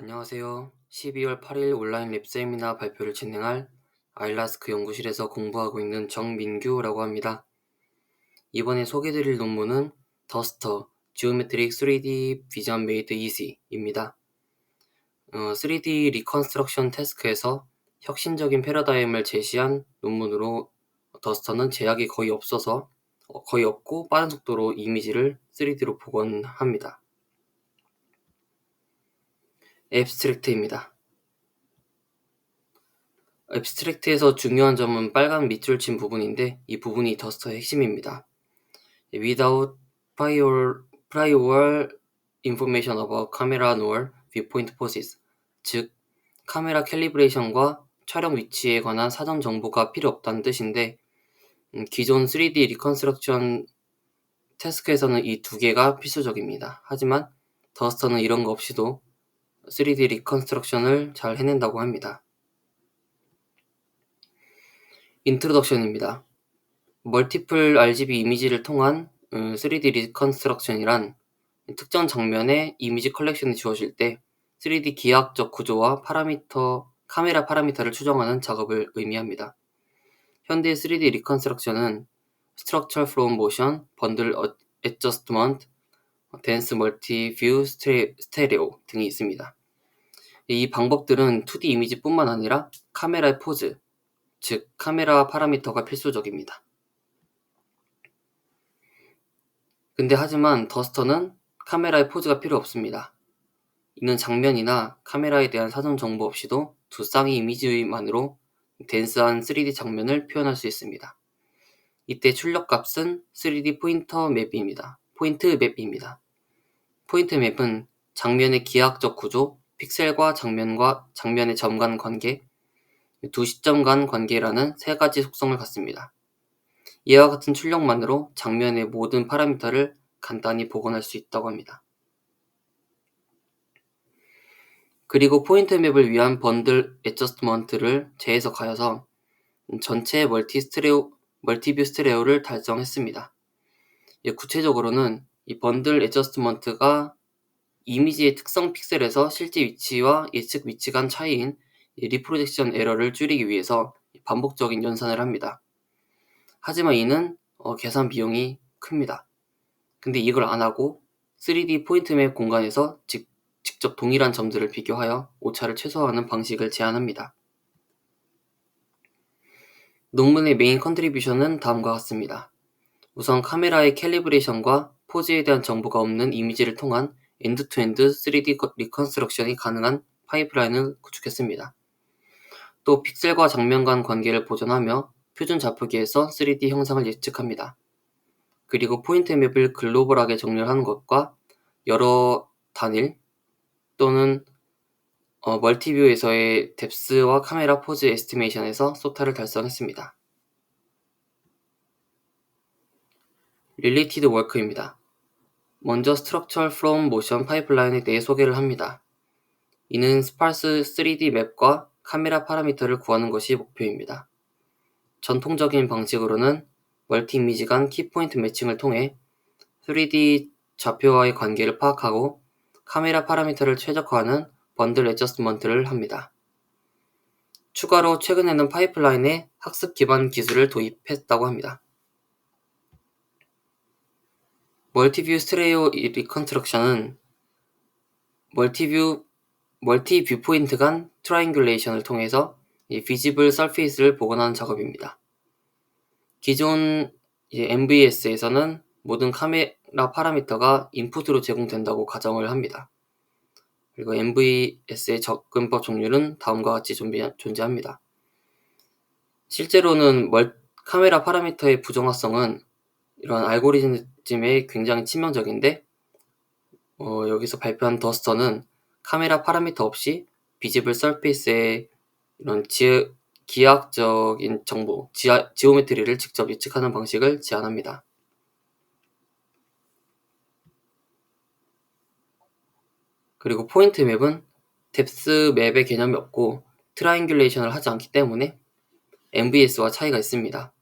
안녕하세요. 12월 8일 온라인 랩 세미나 발표를 진행할 아일라스크 연구실에서 공부하고 있는 정민규라고 합니다. 이번에 소개드릴 논문은 더스터 Geometric 3D Vision Made Easy입니다. 3D 리컨스트럭션 태스크에서 혁신적인 패러다임을 제시한 논문으로 더스터는 제약이 거의 없고 빠른 속도로 이미지를 3D로 복원합니다. 앱스트랙트입니다. 앱스트랙트에서 중요한 점은 빨간 밑줄 친 부분인데 이 부분이 더스터의 핵심입니다. Without prior information about camera nor viewpoint poses, 즉 카메라 캘리브레이션과 촬영 위치에 관한 사전 정보가 필요 없다는 뜻인데 기존 3D 리컨스트럭션 태스크에서는 이 두 개가 필수적입니다. 하지만 더스터는 이런 거 없이도 3D 리컨스트럭션을 잘 해낸다고 합니다. 인트로덕션입니다. 멀티플 RGB 이미지를 통한 3D 리컨스트럭션이란 특정 장면에 이미지 컬렉션이 주어질 때 3D 기하학적 구조와 카메라 파라미터를 추정하는 작업을 의미합니다. 현대 3D 리컨스트럭션은 Structure from Motion, Bundle Adjustment, Dense Multi-View Stereo 등이 있습니다. 이 방법들은 2D 이미지뿐만 아니라 카메라의 포즈, 즉 카메라 파라미터가 필수적입니다. 하지만 더스터는 카메라의 포즈가 필요 없습니다. 이는 장면이나 카메라에 대한 사전 정보 없이도 두 쌍의 이미지만으로 덴스한 3D 장면을 표현할 수 있습니다. 이때 출력값은 3D 포인트 맵입니다. 포인트 맵은 장면의 기하학적 구조, 픽셀과 장면의 점 간 관계, 두 시점 간 관계라는 세 가지 속성을 갖습니다. 이와 같은 출력만으로 장면의 모든 파라미터를 간단히 복원할 수 있다고 합니다. 그리고 포인트 맵을 위한 번들 애저스트먼트를 재해석하여서 전체 멀티뷰 스테레오를 달성했습니다. 구체적으로는 이 번들 애저스트먼트가 이미지의 특성 픽셀에서 실제 위치와 예측 위치 간 차이인 리프로젝션 에러를 줄이기 위해서 반복적인 연산을 합니다. 하지만 이는 계산 비용이 큽니다. 근데 이걸 안 하고 3D 포인트맵 공간에서 직접 동일한 점들을 비교하여 오차를 최소화하는 방식을 제안합니다. 논문의 메인 컨트리뷰션은 다음과 같습니다. 우선 카메라의 캘리브레이션과 포즈에 대한 정보가 없는 이미지를 통한 엔드-투-엔드 3D 리컨스트럭션이 가능한 파이프라인을 구축했습니다. 또 픽셀과 장면 간 관계를 보존하며 표준 좌표기에서 3D 형상을 예측합니다. 그리고 포인트 맵을 글로벌하게 정렬하는 것과 여러 단일 또는 멀티뷰에서의 뎁스와 카메라 포즈 에스티메이션에서 소타를 달성했습니다. 릴리티드 워크입니다. 먼저 Structure from Motion 파이프라인에 대해 소개를 합니다. 이는 스파스 3D 맵과 카메라 파라미터를 구하는 것이 목표입니다. 전통적인 방식으로는 멀티 이미지 간 키포인트 매칭을 통해 3D 좌표와의 관계를 파악하고 카메라 파라미터를 최적화하는 번들 애저스트먼트를 합니다. 추가로 최근에는 파이프라인에 학습 기반 기술을 도입했다고 합니다. 멀티뷰 스테레오 리컨스트럭션은 멀티 뷰포인트 간 트라이앵귤레이션을 통해서 비지블 서페이스를 복원하는 작업입니다. 기존 MVS에서는 모든 카메라 파라미터가 인풋으로 제공된다고 가정을 합니다. 그리고 MVS의 접근법 종류는 다음과 같이 존재합니다. 실제로는 카메라 파라미터의 부정확성은 이런 알고리즘에 굉장히 치명적인데 여기서 발표한 더스터는 카메라 파라미터 없이 비지블 서페이스의 이런 기하학적인 정보, 지오메트리를 직접 예측하는 방식을 제안합니다. 그리고 포인트 맵은 뎁스 맵의 개념이 없고 트라이앵귤레이션을 하지 않기 때문에 MVS와 차이가 있습니다.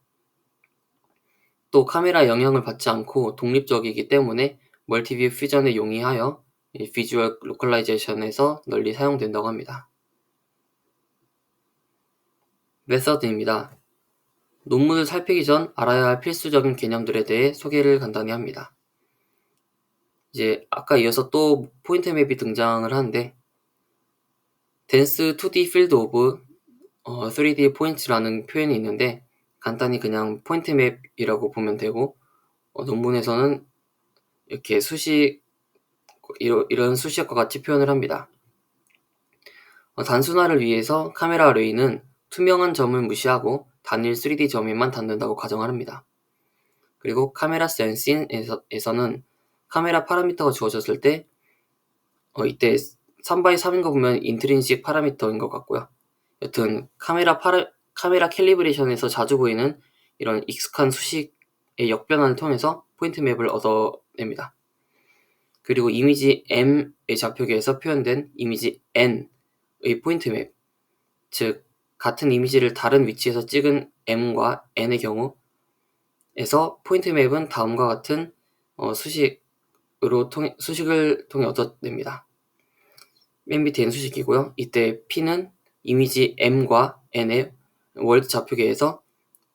또 카메라 영향을 받지 않고 독립적이기 때문에 멀티뷰 퓨전에 용이하여 이 비주얼 로컬라이제이션에서 널리 사용된다고 합니다. 메서드입니다. 논문을 살피기 전 알아야 할 필수적인 개념들에 대해 소개를 간단히 합니다. 이제 아까 이어서 또 포인트 맵이 등장을 하는데 dense 2D field of 3D points라는 표현이 있는데 간단히 그냥 포인트 맵이라고 보면 되고 논문에서는 이렇게 이런 수식과 같이 표현을 합니다. 단순화를 위해서 카메라 레이는 투명한 점을 무시하고 단일 3D 점에만 닿는다고 가정을 합니다. 그리고 카메라 센싱에서는 카메라 파라미터가 주어졌을 때 이때 3x3인 거 보면 인트린식 파라미터인 것 같고요. 여튼 카메라 캘리브레이션에서 자주 보이는 이런 익숙한 수식의 역변환을 통해서 포인트 맵을 얻어냅니다. 그리고 이미지 M의 좌표계에서 표현된 이미지 N의 포인트 맵, 즉 같은 이미지를 다른 위치에서 찍은 M과 N의 경우에서 포인트 맵은 다음과 같은 수식을 통해 얻어냅니다. 맨 밑에 N 수식이고요. 이때 P는 이미지 M과 N의 월드 좌표계에서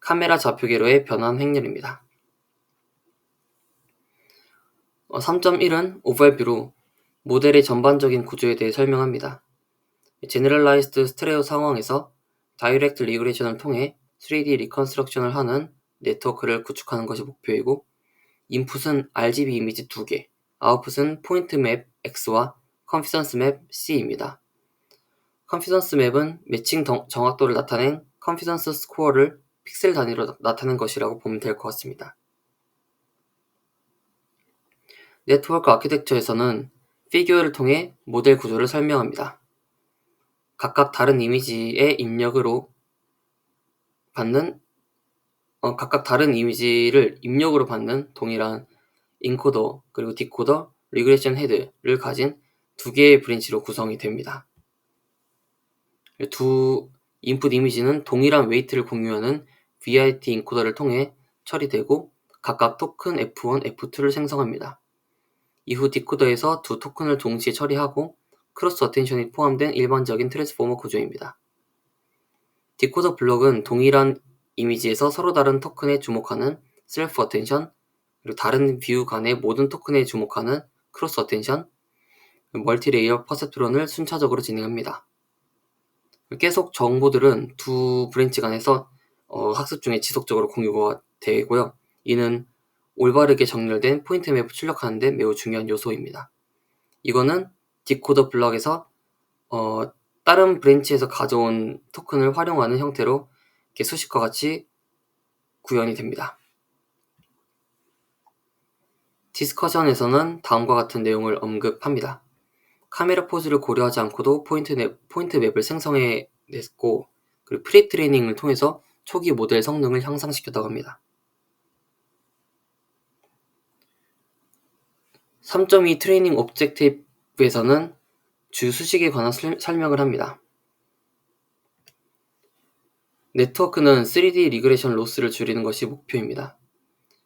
카메라 좌표계로의 변환 행렬입니다. 3.1은 오버뷰로 모델의 전반적인 구조에 대해 설명합니다. 제너럴라이즈드 스테레오 상황에서 다이렉트 리그레이션을 통해 3D 리컨스트럭션을 하는 네트워크를 구축하는 것이 목표이고 인풋은 RGB 이미지 2개, 아웃풋은 포인트 맵 X와 컨피던스 맵 C입니다. 컨피던스 맵은 매칭 정확도를 나타낸 컨피던스 스코어를 픽셀 단위로 나타낸 것이라고 보면 될 것 같습니다. 네트워크 아키텍처에서는 피규어를 통해 모델 구조를 설명합니다. 각각 다른 이미지의 입력으로 받는 각각 다른 이미지를 입력으로 받는 동일한 인코더 그리고 디코더, 리그레이션 헤드를 가진 두 개의 브랜치로 구성이 됩니다. 두 인풋 이미지는 동일한 웨이트를 공유하는 VIT 인코더를 통해 처리되고 각각 토큰 F1, F2를 생성합니다. 이후 디코더에서 두 토큰을 동시에 처리하고 크로스 어텐션이 포함된 일반적인 트랜스포머 구조입니다. 디코더 블록은 동일한 이미지에서 서로 다른 토큰에 주목하는 셀프 어텐션, 그리고 다른 뷰 간의 모든 토큰에 주목하는 크로스 어텐션, 멀티레이어 퍼셉트론을 순차적으로 진행합니다. 계속 정보들은 두 브랜치 간에서 학습 중에 지속적으로 공유가 되고요. 이는 올바르게 정렬된 포인트 맵을 출력하는 데 매우 중요한 요소입니다. 이거는 디코더 블럭에서 다른 브랜치에서 가져온 토큰을 활용하는 형태로 이렇게 수식과 같이 구현이 됩니다. 디스커션에서는 다음과 같은 내용을 언급합니다. 카메라 포즈를 고려하지 않고도 포인트 맵을 생성해냈고 그리고 프리 트레이닝을 통해서 초기 모델 성능을 향상시켰다고 합니다. 3.2 트레이닝 오브젝티브에서는 주 수식에 관한 설명을 합니다. 네트워크는 3D 리그레이션 로스를 줄이는 것이 목표입니다.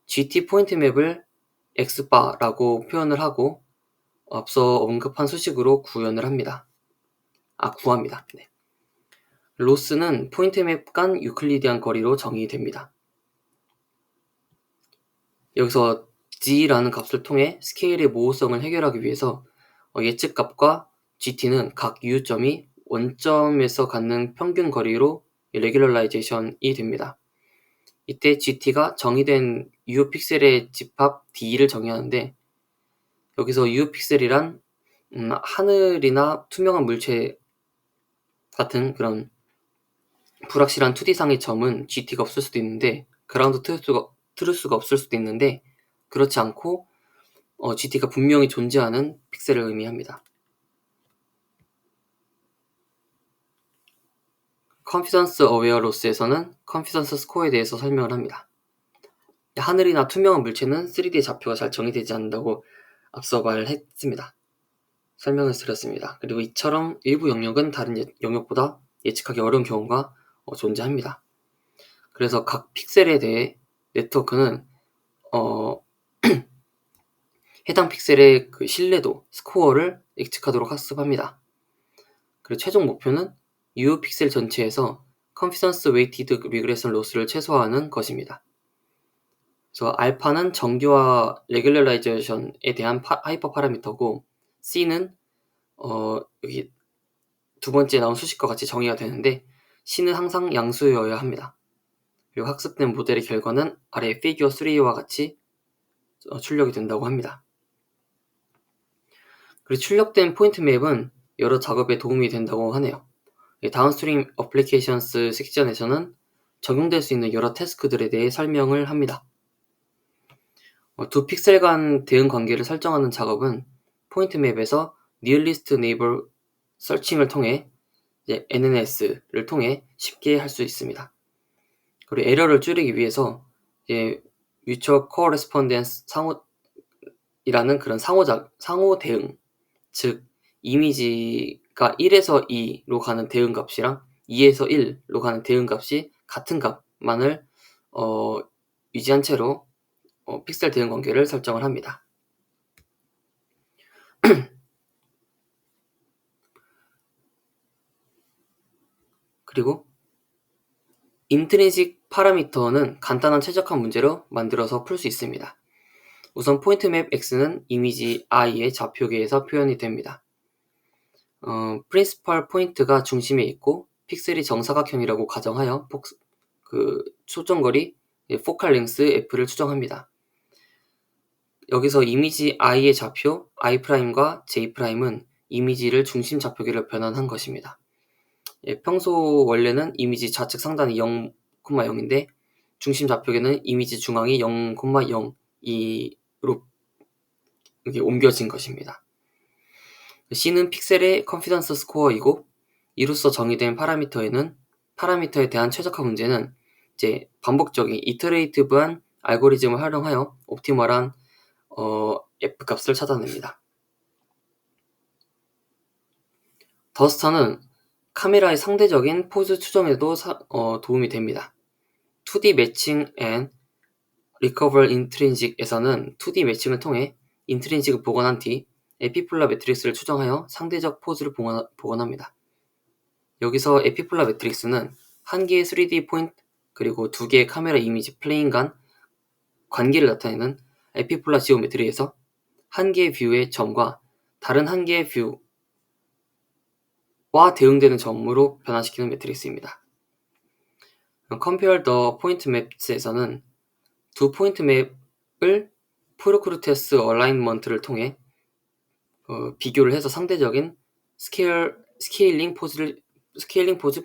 GT 포인트 맵을 X바라고 표현을 하고 앞서 언급한 수식으로 구합니다. 네. 로스는 포인트 맵 간 유클리디안 거리로 정의됩니다. 여기서 G라는 값을 통해 스케일의 모호성을 해결하기 위해서 예측값과 GT는 각 U점이 원점에서 갖는 평균 거리로 레귤러라이제이션이 됩니다. 이때 GT가 정의된 U 픽셀의 집합 D를 정의하는데 여기서 U 픽셀이란 하늘이나 투명한 물체 같은 그런 불확실한 2D상의 점은 GT가 없을 수도 있는데 그라운드 트루스가 없을 수도 있는데 그렇지 않고 GT가 분명히 존재하는 픽셀을 의미합니다. 컨피던스 어웨어 로스에서는 컨피던스 스코어에 대해서 설명을 합니다. 하늘이나 투명한 물체는 3D의 좌표가 잘 정의되지 않는다고 앞서 말했습니다. 설명을 드렸습니다. 그리고 이처럼 일부 영역은 다른 영역보다 예측하기 어려운 경우가 존재합니다. 그래서 각 픽셀에 대해 네트워크는 해당 픽셀의 그 신뢰도, 스코어를 예측하도록 학습합니다. 그리고 최종 목표는 유효 픽셀 전체에서 Confidence Weighted Regression Loss를 최소화하는 것입니다. 그래서 알파는 정교화 레귤러라이제이션에 대한 하이퍼 파라미터고, C는 여기 두 번째 나온 수식과 같이 정의가 되는데, C는 항상 양수여야 합니다. 그리고 학습된 모델의 결과는 아래 피규어 3와 같이 출력이 된다고 합니다. 그리고 출력된 포인트 맵은 여러 작업에 도움이 된다고 하네요. 다운스트림 어플리케이션스 섹션에서는 적용될 수 있는 여러 태스크들에 대해 설명을 합니다. 두 픽셀 간 대응 관계를 설정하는 작업은 포인트 맵에서 Nearest Neighbor Searching을 통해 NNS를 통해 쉽게 할 수 있습니다. 그리고 에러를 줄이기 위해서 Mutual Correspondence 이라는 그런 상호 대응, 즉 이미지가 1에서 2로 가는 대응 값이랑 2에서 1로 가는 대응 값이 같은 값만을 유지한 채로 픽셀 대응 관계를 설정을 합니다. 그리고 인트린식 파라미터는 간단한 최적화 문제로 만들어서 풀 수 있습니다. 우선 포인트맵 X는 이미지 I의 좌표계에서 표현이 됩니다. 프린시펄 포인트가 중심에 있고 픽셀이 정사각형이라고 가정하여 초점거리 포칼 랭스 F를 추정합니다. 여기서 이미지 I의 좌표 I'과 J'은 이미지를 중심 좌표계로 변환한 것입니다. 평소 원래는 이미지 좌측 상단이 0,0인데 중심 좌표계는 이미지 중앙이 0,02로 이렇게 옮겨진 것입니다. C는 픽셀의 컨피던스 스코어이고 이로써 정의된 파라미터에 대한 최적화 문제는 반복적인 이터레이티브한 알고리즘을 활용하여 옵티멀한 F값을 찾아냅니다. 더스터는 카메라의 상대적인 포즈 추정에도 도움이 됩니다. 2D 매칭 앤 리커버 인트린식에서는 2D 매칭을 통해 인트린식을 복원한 뒤 에피폴라 매트릭스를 추정하여 상대적 포즈를 복원합니다. 여기서 에피폴라 매트릭스는 한 개의 3D 포인트 그리고 두 개의 카메라 이미지 플레인 간 관계를 나타내는 에피폴라 지오메트리에서 한 개의 뷰의 점과 다른 한 개의 뷰와 대응되는 점으로 변환시키는 매트릭스입니다. Compare the Point Maps에서는 두 포인트 맵을 프로크루테스 얼라인먼트를 통해 비교를 해서 상대적인 스케일링 포즈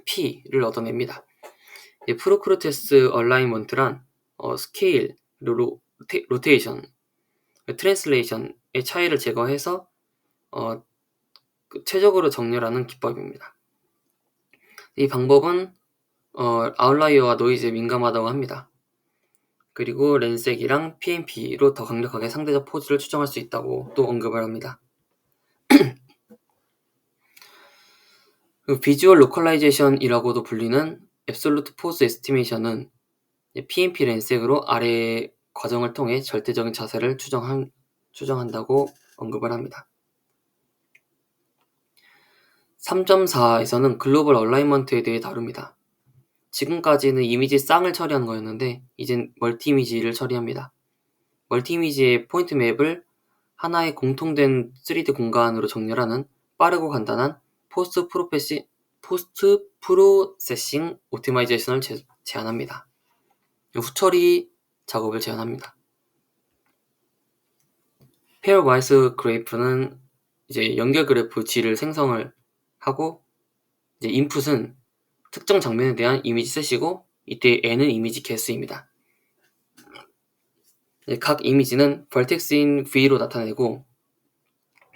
P를 얻어냅니다. 프로크루테스 얼라인먼트란 스케일, 로테이션, 트랜슬레이션의 차이를 제거해서 최적으로 정렬하는 기법입니다. 이 방법은 아웃라이어와 노이즈에 민감하다고 합니다. 그리고 렌색이랑 PNP로 더 강력하게 상대적 포즈를 추정할 수 있다고 또 언급을 합니다. 비주얼 로컬라이제이션이라고도 불리는 앱솔루트 포즈 에스티메이션은 PNP 렌색으로 아래의 과정을 통해 절대적인 자세를 추정한다고 언급을 합니다. 3.4에서는 글로벌 얼라이먼트에 대해 다룹니다. 지금까지는 이미지 쌍을 처리하는 거였는데 이젠 멀티 이미지를 처리합니다. 멀티 이미지의 포인트 맵을 하나의 공통된 3D 공간으로 정렬하는 빠르고 간단한 포스트 프로세싱 옵티마이제이션을 제안합니다. 후처리 작업을 제안합니다. 페어와이스 그래프는 연결 그래프 G를 생성을 하고 인풋은 특정 장면에 대한 이미지 셋이고 이때 N은 이미지 개수입니다. 각 이미지는 vertex인 V로 나타내고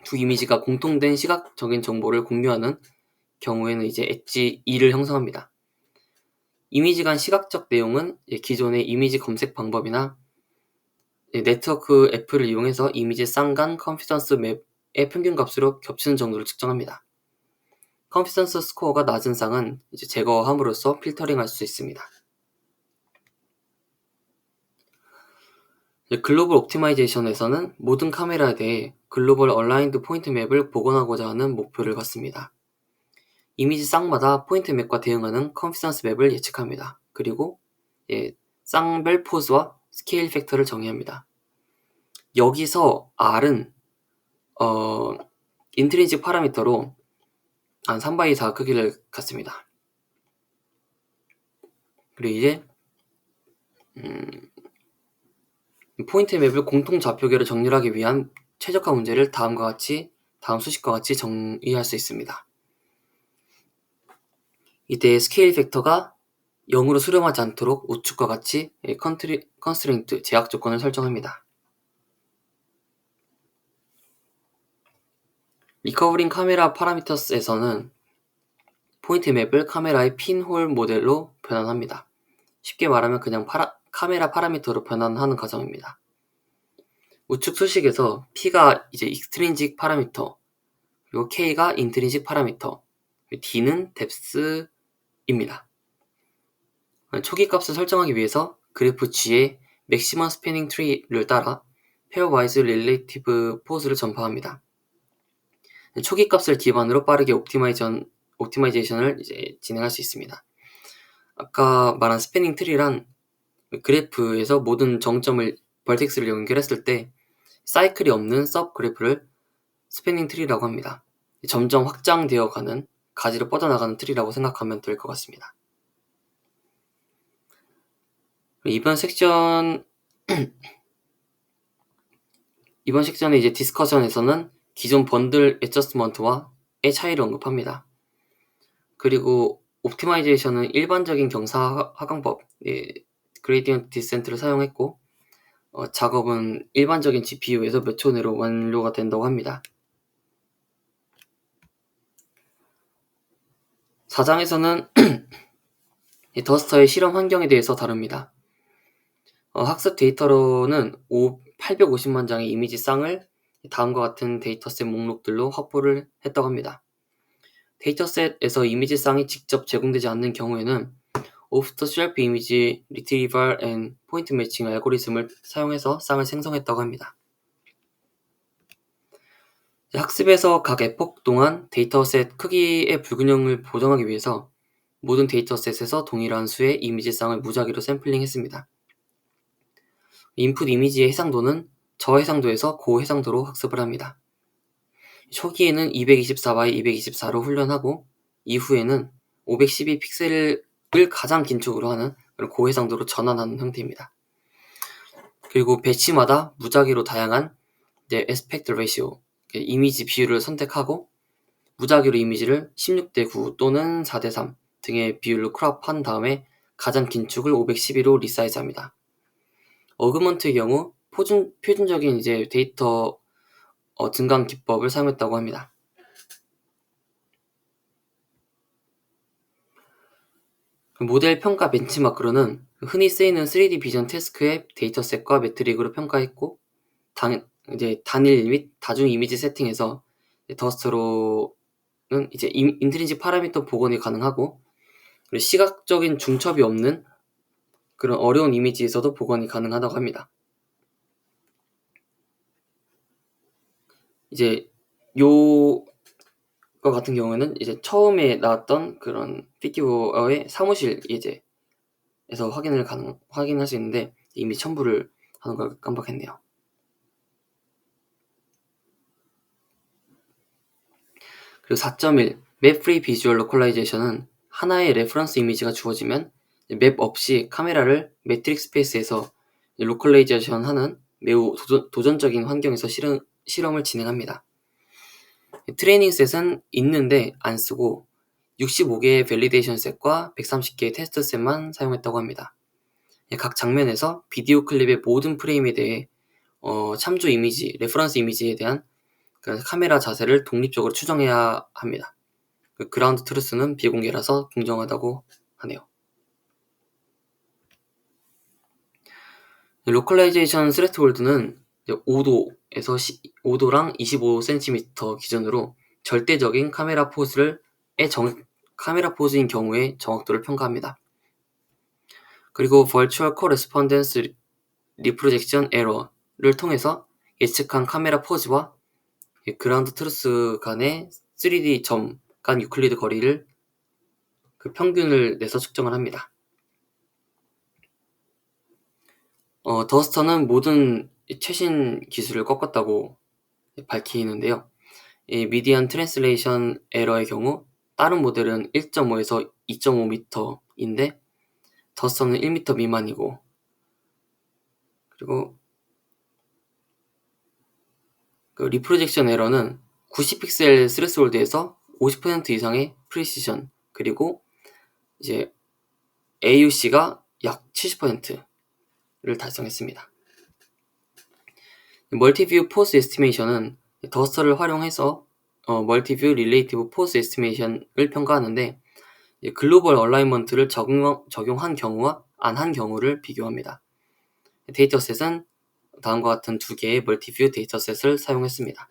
두 이미지가 공통된 시각적인 정보를 공유하는 경우에는 엣지 2를 형성합니다. 이미지 간 시각적 내용은 기존의 이미지 검색 방법이나 네트워크 F를 이용해서 이미지 쌍 간 컨피던스 맵의 평균값으로 겹치는 정도를 측정합니다. 컨피던스 스코어가 낮은 쌍은 제거함으로써 필터링할 수 있습니다. 글로벌 옵티마이제이션에서는 모든 카메라에 대해 글로벌 얼라인드 포인트 맵을 복원하고자 하는 목표를 갖습니다. 이미지 쌍마다 포인트 맵과 대응하는 컨피던스 맵을 예측합니다. 그리고 쌍별 포즈와 스케일 팩터를 정의합니다. 여기서 R은 인트린식 파라미터로 한 3바이 4 크기를 갖습니다. 그리고 이제 포인트 맵을 공통 좌표계로 정렬하기 위한 최적화 문제를 다음 수식과 같이 정의할 수 있습니다. 이때 스케일 팩터가 0으로 수렴하지 않도록 우측과 같이 컨스트레인트 제약 조건을 설정합니다. 리커버링 카메라 파라미터스에서는 포인트 맵을 카메라의 핀홀 모델로 변환합니다. 쉽게 말하면 그냥 카메라 파라미터로 변환하는 과정입니다. 우측 수식에서 P가 이제 익스트린식 파라미터, 그리고 K가 인트린식 파라미터, D는 뎁스입니다. 초기 값을 설정하기 위해서 그래프 G의 맥시멈 스패닝 트리를 따라 페어와이즈 릴레이티브 포즈를 전파합니다. 초기 값을 기반으로 빠르게 옵티마이제이션을 이제 진행할 수 있습니다. 아까 말한 스패닝 트리란 그래프에서 모든 정점을 벌텍스를 연결했을 때 사이클이 없는 서브 그래프를 스패닝 트리라고 합니다. 점점 확장되어 가는, 가지로 뻗어나가는 트리라고 생각하면 될 것 같습니다. 이번 섹션의 이제 디스커션에서는 기존 번들 애저스트먼트와의 차이를 언급합니다. 그리고 옵티마이제이션은 일반적인 경사 하강법, 그레디언트 디센트를 사용했고, 작업은 일반적인 GPU에서 몇 초 내로 완료가 된다고 합니다. 4장에서는 더스터의 실험 환경에 대해서 다룹니다. 학습 데이터로는 850만 장의 이미지 쌍을 다음과 같은 데이터셋 목록들로 확보를 했다고 합니다. 데이터셋에서 이미지 쌍이 직접 제공되지 않는 경우에는 오프더쉘프 이미지 리트리벌 앤 포인트 매칭 알고리즘을 사용해서 쌍을 생성했다고 합니다. 학습에서 각 에포크 동안 데이터셋 크기의 불균형을 보정하기 위해서 모든 데이터셋에서 동일한 수의 이미지 쌍을 무작위로 샘플링했습니다. 인풋 이미지의 해상도는 저해상도에서 고해상도로 학습을 합니다. 초기에는 224x224로 훈련하고 이후에는 512 픽셀을 가장 긴축으로 하는 그런 고해상도로 전환하는 형태입니다. 그리고 배치마다 무작위로 다양한 에스펙트 레이시오, 이미지 비율을 선택하고 무작위로 이미지를 16:9 또는 4:3 등의 비율로 크롭한 다음에 가장 긴축을 512로 리사이즈합니다. 어그먼트의 경우 표준적인 이제 데이터 증강 기법을 사용했다고 합니다. 모델 평가 벤치마크로는 흔히 쓰이는 3D 비전 태스크의 데이터셋과 매트릭으로 평가했고, 단일 및 다중 이미지 세팅에서 더스터로는 이제 인트린식 파라미터 복원이 가능하고, 그리고 시각적인 중첩이 없는 그런 어려운 이미지에서도 복원이 가능하다고 합니다. 이제 요거 같은 경우에는 이제 처음에 나왔던 그런 피규어의 사무실 예제에서 확인할 수 있는데 이미 첨부를 하는 걸 깜빡했네요. 그리고 4.1 맵 프리 비주얼 로컬라이제이션은 하나의 레퍼런스 이미지가 주어지면 맵 없이 카메라를 매트릭 스페이스에서 로컬라이제이션 하는 매우 도전적인 환경에서 실험을 진행합니다. 트레이닝 셋은 있는데 안 쓰고 65개의 밸리데이션 셋과 130개의 테스트 셋만 사용했다고 합니다. 각 장면에서 비디오 클립의 모든 프레임에 대해 참조 이미지, 레퍼런스 이미지에 대한 카메라 자세를 독립적으로 추정해야 합니다. 그라운드 트루스는 비공개라서 공정하다고 하네요. 로컬라이제이션 스레트홀드는 5도에서 5도랑 25cm 기준으로 절대적인 카메라 포즈인 경우의 정확도를 평가합니다. 그리고 Virtual Correspondence 리프로젝션 에러를 통해서 예측한 카메라 포즈와 그라운드 트루스 간의 3D 점 간 유클리드 거리를 그 평균을 내서 측정을 합니다. 더스터는 모든 최신 기술을 꺾었다고 밝히는데요. 이 미디안 트랜슬레이션 에러의 경우 다른 모델은 1.5에서 2.5m인데 더스터는 1m 미만이고, 그리고 그 리프로젝션 에러는 90픽셀 스레스홀드에서 50% 이상의 프리시전, 그리고 이제 AUC가 약 70%를 달성했습니다. 멀티뷰 포스 에스티메이션은 더스터를 활용해서 멀티뷰 릴레이티브 포스 에스티메이션을 평가하는데 글로벌 얼라이먼트를 적용한 경우와 안 한 경우를 비교합니다. 데이터셋은 다음과 같은 두 개의 멀티뷰 데이터셋을 사용했습니다.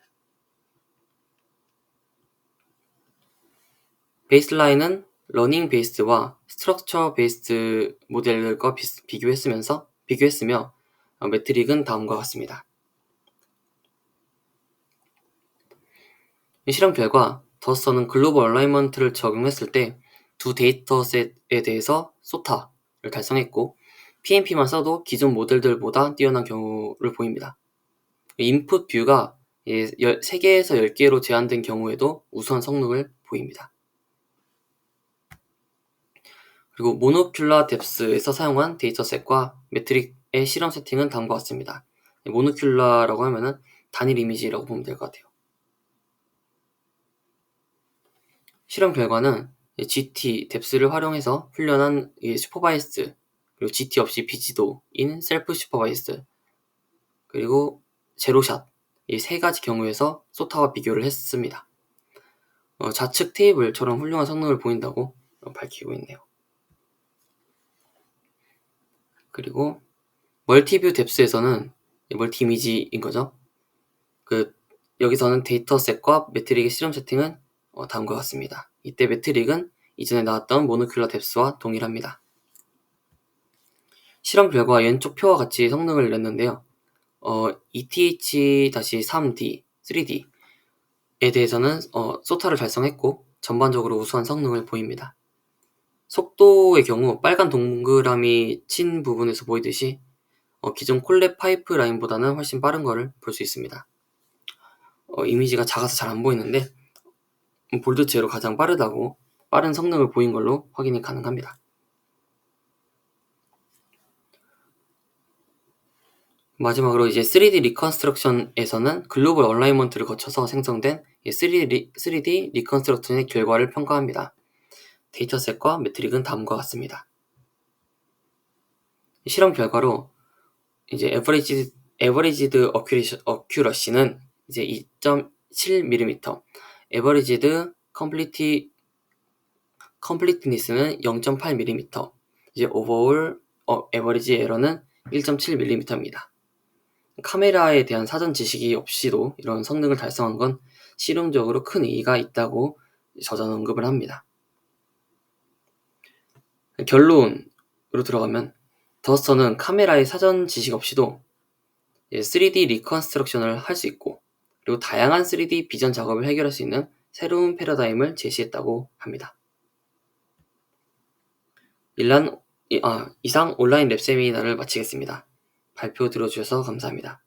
베이스라인은 러닝 베이스와 스트럭처 베이스드 모델과 비교했으며 매트릭은 다음과 같습니다. 실험 결과 더스터는 글로벌 얼라이먼트를 적용했을 때 두 데이터셋에 대해서 소타를 달성했고 PNP만 써도 기존 모델들보다 뛰어난 경우를 보입니다. 인풋 뷰가 3개에서 10개로 제한된 경우에도 우수한 성능을 보입니다. 그리고 모노큘라 뎁스에서 사용한 데이터셋과 매트릭의 실험 세팅은 다음과 같습니다. 모노큘라라고 하면은 단일 이미지라고 보면 될 것 같아요. 실험 결과는 GT 뎁스를 활용해서 훈련한 슈퍼바이스드, 그리고 GT 없이 비지도인 셀프 슈퍼바이스드, 그리고 제로샷, 이 세 가지 경우에서 소타와 비교를 했습니다. 좌측 테이블처럼 훌륭한 성능을 보인다고 밝히고 있네요. 그리고 멀티뷰 뎁스에서는 멀티 이미지인 거죠. 여기서는 데이터셋과 매트릭의 실험 세팅은 다음과 같습니다. 이때 매트릭은 이전에 나왔던 모노큘라 뎁스와 동일합니다. 실험 결과 왼쪽 표와 같이 성능을 냈는데요. ETH-3D, 3D에 대해서는 소타를 달성했고 전반적으로 우수한 성능을 보입니다. 속도의 경우 빨간 동그라미 친 부분에서 보이듯이 기존 콜랩 파이프라인보다는 훨씬 빠른 것을 볼 수 있습니다. 이미지가 작아서 잘 안 보이는데 볼드체로 가장 빠른 성능을 보인 걸로 확인이 가능합니다. 마지막으로 이제 3D 리컨스트럭션에서는 글로벌 얼라이먼트를 거쳐서 생성된 3D 리컨스트럭션의 결과를 평가합니다. 데이터셋과 매트릭은 다음과 같습니다. 실험 결과로 이제 에버리지드 어큐러시는 이제 2.7mm, 에버리지드 컴플리트니스는 0.8mm, 이제 오버올 에버리지 에러는 1.7mm입니다. 카메라에 대한 사전 지식이 없이도 이런 성능을 달성한 건 실용적으로 큰 의의가 있다고 저자는 언급을 합니다. 결론으로 들어가면 더스터는 카메라의 사전 지식 없이도 3D 리컨스트럭션을 할 수 있고, 그리고 다양한 3D 비전 작업을 해결할 수 있는 새로운 패러다임을 제시했다고 합니다. 이상 온라인 랩 세미나를 마치겠습니다. 발표 들어주셔서 감사합니다.